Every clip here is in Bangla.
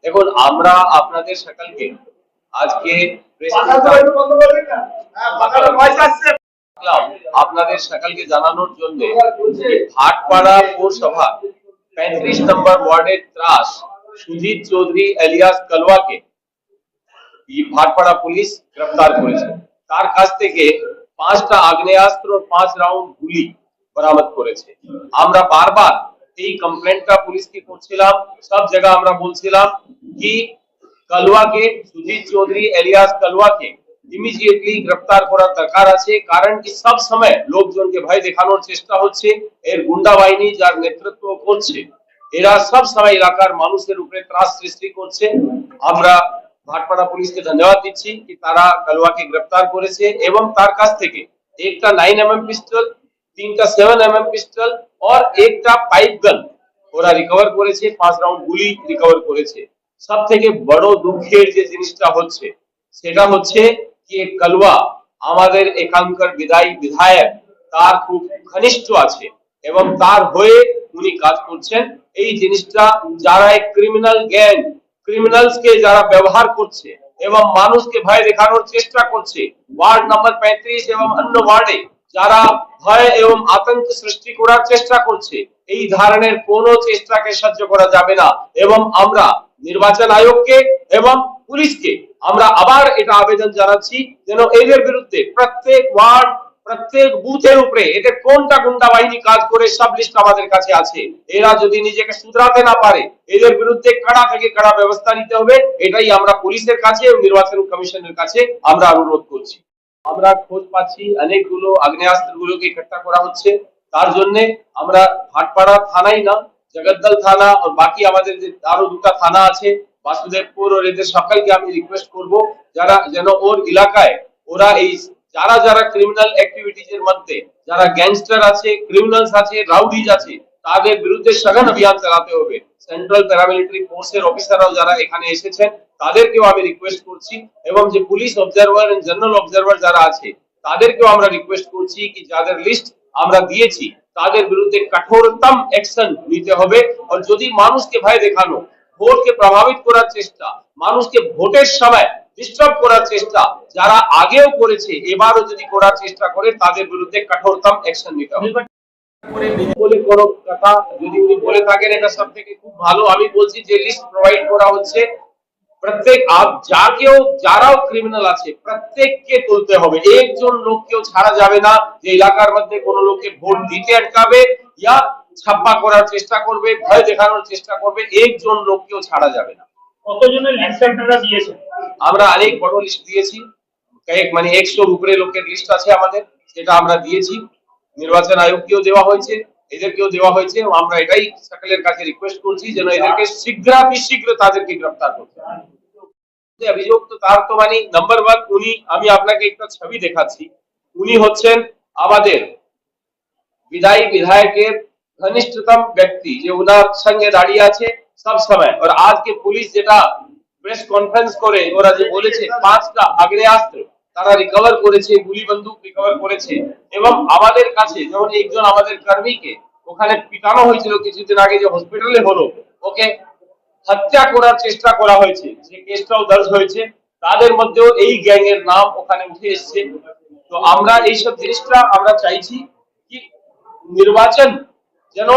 দেখুন, আমরা আপনাদের সকলকে আজকে আপনাদের সকলকে জানানোর জন্য ভাটপাড়া পৌরসভা 35 নম্বর ওয়ার্ডের ত্রাস সুজিত চৌধুরী এলিয়াস কলওয়াকে ভাটপাড়া পুলিশ গ্রেফতার করেছে। তার কাছ থেকে 5টা আগ্নেয়াস্ত্র 5 রাউন্ড গুলি বরামদ করেছে। আমরা বারবার এই কমপ্লেন্টটা পুলিশকে করছিলাম, সব জায়গা আমরা বলছিলাম কি কলওয়াকে সুজিত চৌধুরী এলিয়াস কলওয়াকে ইমিডিয়েটলি গ্রেফতার করার দরকার আছে। কারণ কি সব সময় লোকজনকে ভয় দেখানোর চেষ্টা হচ্ছে, এর গুন্ডা বাহিনী যার নেতৃত্ব করছে এরা সব সময় এলাকার মানুষের উপরে ত্রাস সৃষ্টি করছে। আমরা ভাটপাড়া পুলিশকে ধন্যবাদ দিচ্ছি कि তারা কলওয়াকে গ্রেফতার করেছে এবং তার কাছ থেকে একটা 9mm পিস্তল, 3টা 7mm পিস্তল और একটা পাইপ গান ওরা রিকভার করেছে, 5 রাউন্ড গুলি রিকভার করেছে। সবথেকে বড় দুঃখের যে জিনিসটা হচ্ছে সেটা হচ্ছে কি কলওয়া আমাদের এখানকার বিধায়ক তার খুব ঘনিষ্ঠ আছে এবং তার হয়ে উনি কাজ করছেন। এই জিনিসটা যারা এক ক্রিমিনাল গ্যাং ক্রিমিনালস কে যারা ব্যবহার করছে এবং মানুষকে ভয় দেখানোর চেষ্টা করছে, ওয়ার্ড নম্বর 35 এবং অন্য ওয়ার্ডে যারা ভয় এবং আতঙ্ক সৃষ্টি করার চেষ্টা করছে, এই ধরনের কোনো চেষ্টাকে সহ্য করা যাবে না। এবং আমরা নির্বাচন আয়োগকে এবং পুলিশকে আমরা আবার এটা আবেদন জানাচ্ছি যেন এদের বিরুদ্ধে প্রত্যেক ওয়ার্ড প্রত্যেক বুথের উপরে এদের কোনটা গুন্ডা বাহিনী কাজ করে সব লিস্ট আমাদের কাছে আছে। এরা যদি নিজেকে শুধরাতে না পারে এদের বিরুদ্ধে কড়া থেকে কড়া ব্যবস্থা নিতে হবে। এটাই আমরা পুলিশের কাছে এবং নির্বাচন কমিশনের কাছে আমরা অনুরোধ করছি। আমরা খোঁজ পাচ্ছি অনেকগুলো আগ্নেয়াস্ত্রগুলোকে ইকট্ঠা করা হচ্ছে। তার জন্য আমরা ভাটপাড়া থানাই না, জগদ্দল থানা আর বাকি আমাদের যে আরো দুটা থানা আছে বাসুদেবপুর, और এদের সকলকে আমি রিকোয়েস্ট করব যারা যেন ওর এলাকায় ওরা এই যারা যারা ক্রিমিনাল অ্যাক্টিভিটিজ এর মধ্যে যারা গ্যাংস্টার আছে, ক্রিমিনালস আছে, রাউডিজ আছে, তাদের বিরুদ্ধে সঘন অভিযান চালাতে হবে। সেন্ট্রাল প্যারামিলিটারি ফোর্সের অফিসাররাও যারা এখানে এসেছেন তাদেরকেও আমি রিকোয়েস্ট করছি এবং যে police observer and general observer যারা আছে তাদেরকেও আমরা রিকোয়েস্ট করছি কি যাদের লিস্ট আমরা দিয়েছি তাদের বিরুদ্ধে কঠোরতম অ্যাকশন নিতে হবে। আর যদি মানুষকে ভয় দেখানো, ভোটকে প্রভাবিত করার চেষ্টা, মানুষকে ভোটের সময় ডিস্টার্ব করার চেষ্টা যারা আগেও করেছে এবারও যদি করার চেষ্টা করে তাদের বিরুদ্ধে কঠোরতম অ্যাকশন নিতে হবে। বলে কোনো কথা যদি উনি বলে থাকেন এটা সব থেকে খুব ভালো। আমি বলছি যে লিস্ট প্রোভাইড করা হচ্ছে প্রত্যেক যারাও ক্রিমিনাল আছে প্রত্যেককে তুলতে হবে। একজন লোককেও ছাড়া যাবে না যে এলাকার মধ্যে কোনো লোককে ভোট দিতে আটকাবে ইয়া ছাপ্পা করার চেষ্টা করবে, ভয় দেখানোর চেষ্টা করবে, একজন লোককেও ছাড়া যাবে না। কতজনের লিস্ট আপনারা দিয়েছেন? আমরা অনেক বড় লিস্ট দিয়েছি, কয়েক মানে 100 উপরে লোকের লিস্ট আছে আমাদের, সেটা আমরা দিয়েছি। নির্বাচন আয়োগকেও দেওয়া হয়েছে, এদেরকেও দেওয়া হয়েছে। আমরা এটাই সকলের কাছে রিকোয়েস্ট করছি যেন এদেরকে শীঘ্র তাদেরকে গ্রেফতার করতে হবে। অভিযোগ তো তার তো মানে নাম্বার 1 উনি, আমি আপনাকে একটা ছবি দেখাচ্ছি, উনি হচ্ছেন আমাদের বিধায়কের ঘনিষ্ঠতম ব্যক্তি যে ওনার সঙ্গে দাঁড়িয়ে আছে সব সময়। আর আজকে পুলিশ যেটা প্রেস কনফারেন্স করে ওরা যে বলেছে 5টা আগ্নেয়াস্ত্র তারা রিকভার করেছে, গুলি বন্দুক রিকভার করেছে এবং আমাদের কাছে যেমন একজন আমাদের কর্মীকে ওখানে পিটানো হয়েছিল কিছুদিন আগে যে হসপিটালে হলো, ওকে হত্যা করার চেষ্টা করা হয়েছে, যে কেসটাও দর্জ হয়েছে, তাদের মধ্যেও এই গ্যাং এর নাম ওখানে উঠে এসেছে। তো আমরা এইসব জিনিসটা আমরা চাইছি কি নির্বাচন যেন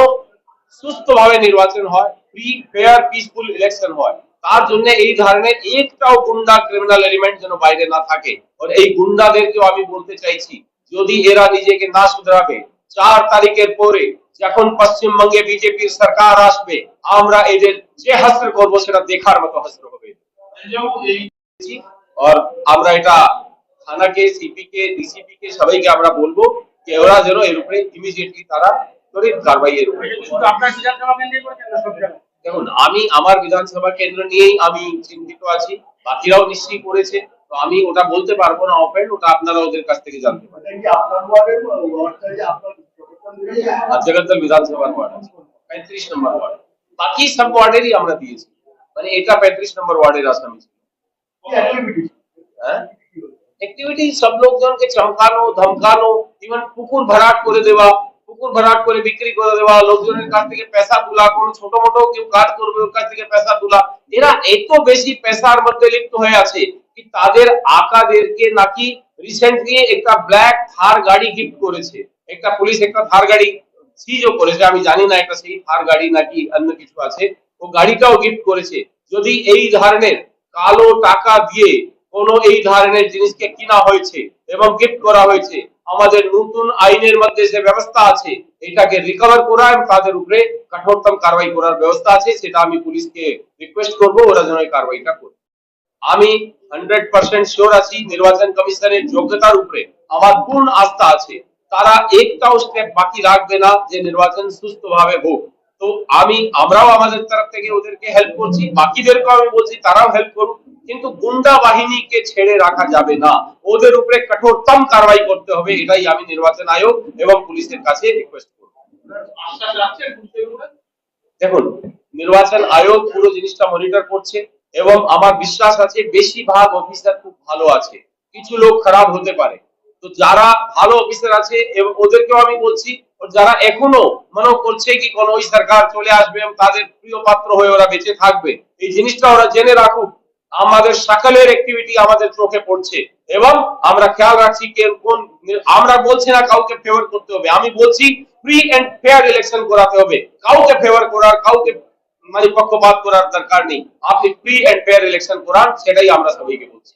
সুস্থভাবে নির্বাচন হয়, ফ্রি ফেয়ার পিসফুল ইলেকশন হয়। তার জন্য এই ধরনের একটাও গুন্ডা ক্রিমিনাল এলিমেন্ট যেন বাইরে না থাকে। আর এই গুন্ডাদেরকেও আমি বলতে চাইছি যদি এরা নিজেকে না শুধরাবে 4 তারিখের পরে যখন পশ্চিমবঙ্গে বিজেপির সরকার আসবে আমরা এদের যে হাসর করব সেটা দেখার মতো হাসর হবে। আর আমরা এটা থানাকে, সিপি কে, ডিসিপি কে সবাইকে আমরা বলবো যে ওরা যেন এর উপরে ইমিডিয়েটলি তারা ত্বরিত কারবাই এর উপরে। দেখুন, আমি আমার বিধানসভা কেন্দ্র নিয়েই আমি চিন্তিত আছি, বাকিরাও নিশ্চয়ই করেছে, তো আমি ওটা বলতে পারবো না ওপেন, ওটা আপনারা ওদের কাছ থেকে জানতে পারেন। জগদ্দল বিধানসভার ওয়ার্ড আছে 35 নম্বর ওয়ার্ড, বাকি সব ওয়ার্ডেরই আমরা দিয়েছি, মানে এটা 35 নম্বর ওয়ার্ডের আসামি ছিল। অ্যাক্টিভিটি সব লোকজনকে চমকানো, ধমকানো, ইভেন পুকুর ভরাট করে দেওয়া, পুকুর ভরাট করে বিক্রি করে দেওয়া, লোকজনের কাছ থেকে পয়সা তোলা, কোনো ছোট মোটো কেউ কাজ করবে ওর কাছ থেকে পয়সা তোলা, এরা এত বেশি পেশার মধ্যে লিপ্ত হয়ে আছে কি তাদের আকাদেরকে নাকি রিসেন্টলি একটা ব্ল্যাক থার গাড়ি গিফট করেছে, একটা পুলিশ একটা থার গাড়ি সিজও করেছে, আমি জানি না এটা সেই থার গাড়ি নাকি অন্য কিছু আছে, ও গাড়িটাও গিফট করেছে। যদি এই ধরনের কালো টাকা দিয়ে কোনো এই ধরনের জিনিসকে কিনা হয়েছে এবং গিফট করা হয়েছে, আমাদের নতুন আইনের মধ্যে যে ব্যবস্থা আছে এটাকে রিকভার করা এবং তাদের উপরে কঠোরতম কারবাই করার ব্যবস্থা আছে, সেটা আমি পুলিশকে রিকোয়েস্ট করবো ওরা যেন এই কারবাইটা করে। আমি 100% শিওর আছি নির্বাচন কমিশনের যোগ্যতার উপরে আমার পূর্ণ আস্থা আছে, তারা একটাও স্টেপ বাকি রাখবে না যে নির্বাচন সুস্থভাবে হোক। তো আমরাও আমাদের তরফ থেকে ওদেরকে হেল্প করছি, বাকিদেরকেও আমি বলছি তারাও হেল্প করুক, কিন্তু গুন্ডা বাহিনীকে ছেড়ে রাখা যাবে না, ওদের উপরে কঠোরতম কারবাই করতে হবে, এটাই আমি নির্বাচন আয়োগ এবং পুলিশের কাছে রিকোয়েস্ট করব। দেখুন, নির্বাচন আয়োগ পুরো জিনিসটা মনিটর করছে এবং আমার বিশ্বাস আছে বেশিরভাগ অফিসার খুব ভালো আছে, কিছু লোক খারাপ হতে পারে, তো যারা ভালো অফিসার আছে এবং ওদেরকেও আমি বলছি যারা এখনো মনে করছে কি কোন ওই সরকার চলে আসবে এবং তাদের প্রিয় পাত্র হয়ে ওরা বেঁচে থাকবে, এই জিনিসটা ওরা জেনে রাখুক। আমাদের সকলের অ্যাক্টিভিটি আমাদের চোখে পড়ছে এবং আমরা খেয়াল রাখছি কে কোন, আমরা বলছি না কাউকে ফেভার করতে হবে, আমি বলছি ফ্রি এন্ড ফেয়ার ইলেকশন করাতে হবে, কাউকে ফেভার করার কাউকে মানে পক্ষপাত করার দরকার নেই, আপনি ফ্রি এন্ড ফেয়ার ইলেকশন করান, সেটাই আমরা সবাইকে বলছি।